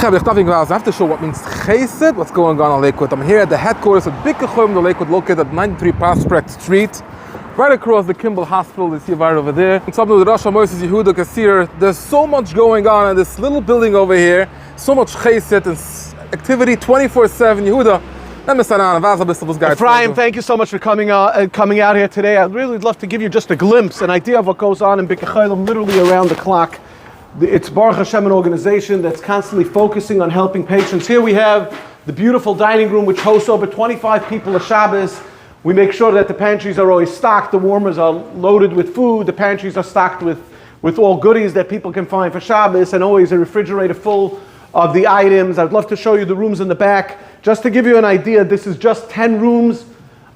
I have to show what means chesed, what's going on in Lakewood. I'm here at the headquarters of Bikur Cholim, the Lakewood, located at 93 Prospect Street, right across the Kimball Hospital. You see right over there. It's up with R Yehuda Kasirer. There's so much going on in this little building over here. So much chesed and activity 24/7. Yehuda, Ephraim, thank you so much for coming out here today. I'd really love to give you just a glimpse, an idea of what goes on in Bikur Cholim literally around the clock. It's Baruch Hashem, an organization that's constantly focusing on helping patients. Here we have the beautiful dining room, which hosts over 25 people a Shabbos. We make sure that the pantries are always stocked, the warmers are loaded with food, the pantries are stocked with all goodies that people can find for Shabbos, and always a refrigerator full of the items. I'd love to show you the rooms in the back. Just to give you an idea, this is just 10 rooms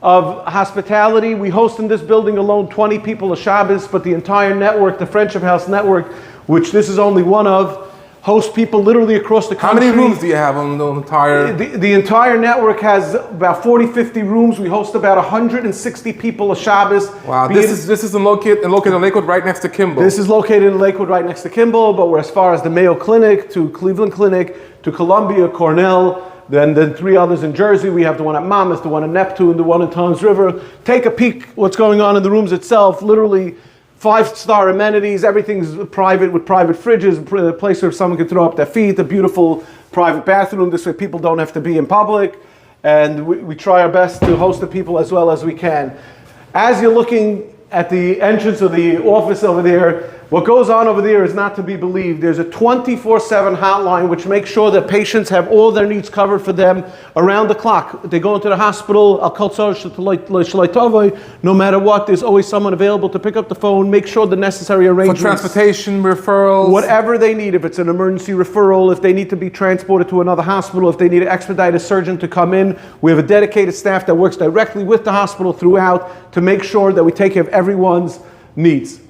of hospitality. We host in this building alone 20 people a Shabbos, but the entire network, the Friendship House network, which this is only one of, hosts people literally across the country. How many rooms do you have on the entire? The entire network has about 40, 50 rooms. We host about 160 people a Shabbos. Wow, this is located in Lakewood right next to Kimball. This is located in Lakewood right next to Kimball, but we're as far as the Mayo Clinic, to Cleveland Clinic, to Columbia, Cornell, then 3 others in Jersey. We have the one at Monmouth, the one in Neptune, the one in Tom's River. Take a peek what's going on in the rooms itself. Literally 5-star amenities, everything's private with private fridges, a place where someone can throw up their feet, a beautiful private bathroom. This way people don't have to be in public. And we try our best to host the people as well as we can. As you're looking at the entrance of the office over there, what goes on over there is not to be believed. There's a 24/7 hotline which makes sure that patients have all their needs covered for them around the clock. They go into the hospital, no matter what, there's always someone available to pick up the phone, make sure the necessary arrangements. For transportation, referrals. Whatever they need, if it's an emergency referral, if they need to be transported to another hospital, if they need an expedited surgeon to come in, we have a dedicated staff that works directly with the hospital throughout to make sure that we take care of everyone's needs.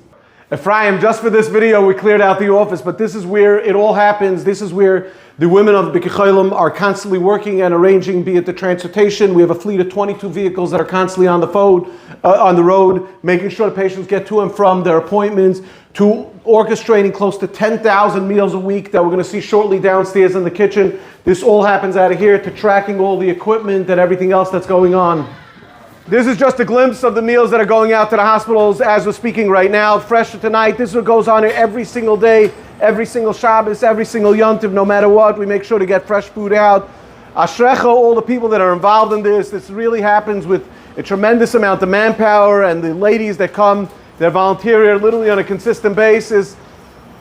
Ephraim, just for this video, we cleared out the office, but this is where it all happens. This is where the women of Bikur Cholim are constantly working and arranging, be it the transportation. We have a fleet of 22 vehicles that are constantly on the road, making sure the patients get to and from their appointments, to orchestrating close to 10,000 meals a week that we're going to see shortly downstairs in the kitchen. This all happens out of here, to tracking all the equipment and everything else that's going on. This is just a glimpse of the meals that are going out to the hospitals as we're speaking right now. Fresh tonight. This is what goes on here every single day, every single Shabbos, every single Yom Tov, no matter what. We make sure to get fresh food out. Ashrecha, all the people that are involved in this. This really happens with a tremendous amount of manpower, and the ladies that come, that volunteer here literally on a consistent basis.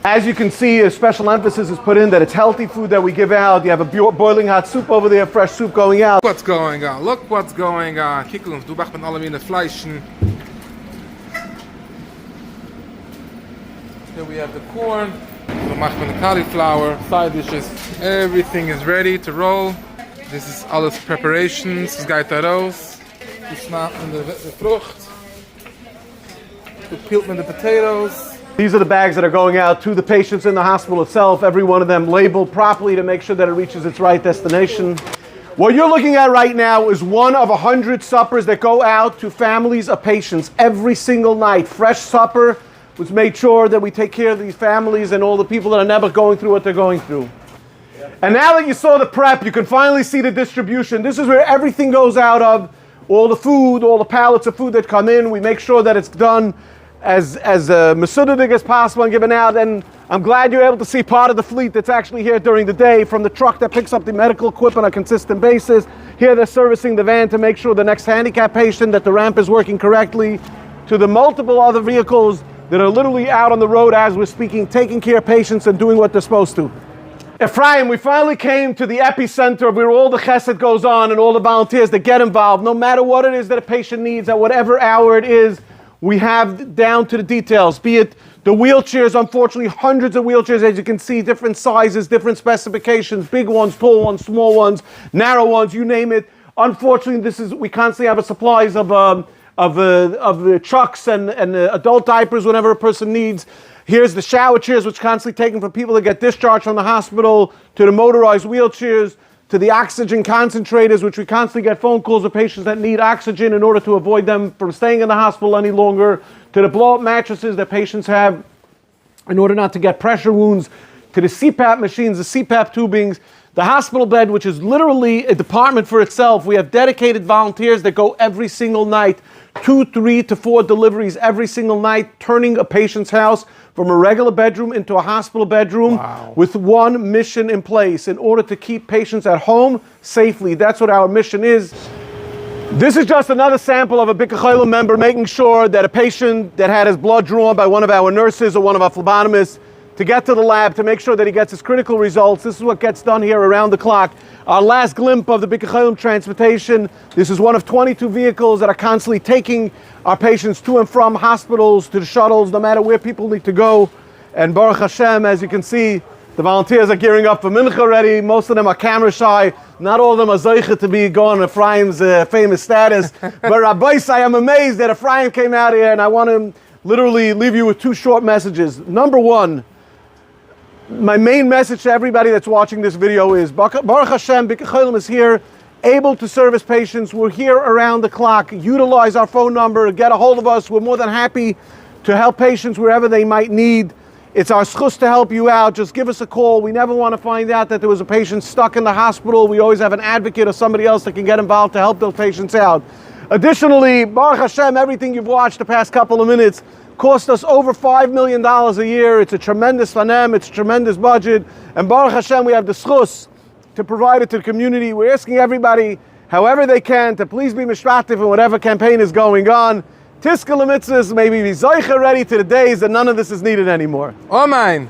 As you can see, a special emphasis is put in that it's healthy food that we give out. You have a boiling hot soup over there, fresh soup going out. What's going on? Look what's going on. Kick uns, du machst mit allem in the Fleischen. Here we have the corn. Du machst mit the cauliflower, side dishes. Everything is ready to roll. This is alles preparations. Das geht da raus. Du schnappst die Frucht. Du peelt mit the potatoes. These are the bags that are going out to the patients in the hospital itself, every one of them labeled properly to make sure that it reaches its right destination. What you're looking at right now is one of 100 suppers that go out to families of patients every single night. Fresh supper was made sure that we take care of these families and all the people that are never going through what they're going through. And now that you saw the prep, you can finally see the distribution. This is where everything goes out of, all the food, all the pallets of food that come in. We make sure that it's done as mesudadig as possible and given out. And I'm glad you're able to see part of the fleet that's actually here during the day, from the truck that picks up the medical equipment on a consistent basis. Here they're servicing the van to make sure the next handicapped patient, that the ramp is working correctly, to the multiple other vehicles that are literally out on the road as we're speaking, taking care of patients and doing what they're supposed to. Ephraim, we finally came to the epicenter of where all the chesed goes on and all the volunteers that get involved. No matter what it is that a patient needs, at whatever hour it is, we have down to the details, be it the wheelchairs, unfortunately hundreds of wheelchairs, as you can see, different sizes, different specifications, big ones, tall ones, small ones, narrow ones, you name it. Unfortunately, we constantly have a supplies of the trucks and adult diapers whenever a person needs. Here's the shower chairs, which are constantly taken from people that get discharged from the hospital, to the motorized wheelchairs, to the oxygen concentrators, which we constantly get phone calls of patients that need oxygen in order to avoid them from staying in the hospital any longer, to the blow-up mattresses that patients have in order not to get pressure wounds, to the CPAP machines, the CPAP tubings, the hospital bed, which is literally a department for itself. We have dedicated volunteers that go every single night, 2, 3 to 4 deliveries every single night, turning a patient's house from a regular bedroom into a hospital bedroom with one mission in place in order to keep patients at home safely. That's what our mission is. This is just another sample of a Bikur Cholim member making sure that a patient that had his blood drawn by one of our nurses or one of our phlebotomists to get to the lab to make sure that he gets his critical results. This is what gets done here around the clock. Our last glimpse of the Bikur Cholim transportation. This is one of 22 vehicles that are constantly taking our patients to and from hospitals, to the shuttles, no matter where people need to go. And Baruch Hashem, as you can see, the volunteers are gearing up for Mincha already. Most of them are camera shy. Not all of them are zeicha to be going on Ephraim's famous status. But Rabbi, I am amazed that Ephraim came out here, and I want to literally leave you with 2 short messages. Number 1, my main message to everybody that's watching this video is Baruch Hashem, Bikur Cholim is here, able to service patients. We're here around the clock. Utilize our phone number, get a hold of us. We're more than happy to help patients wherever they might need. It's our schus to help you out. Just give us a call. We never want to find out that there was a patient stuck in the hospital. We always have an advocate or somebody else that can get involved to help those patients out. Additionally, Baruch Hashem, everything you've watched the past couple of minutes cost us over $5 million a year. It's a tremendous fanem, it's a tremendous budget. And Baruch Hashem, we have the schus to provide it to the community. We're asking everybody, however they can, to please be mishratif in whatever campaign is going on. Tiskal mitzvahs, maybe be zeicha ready to the days that none of this is needed anymore. Amen.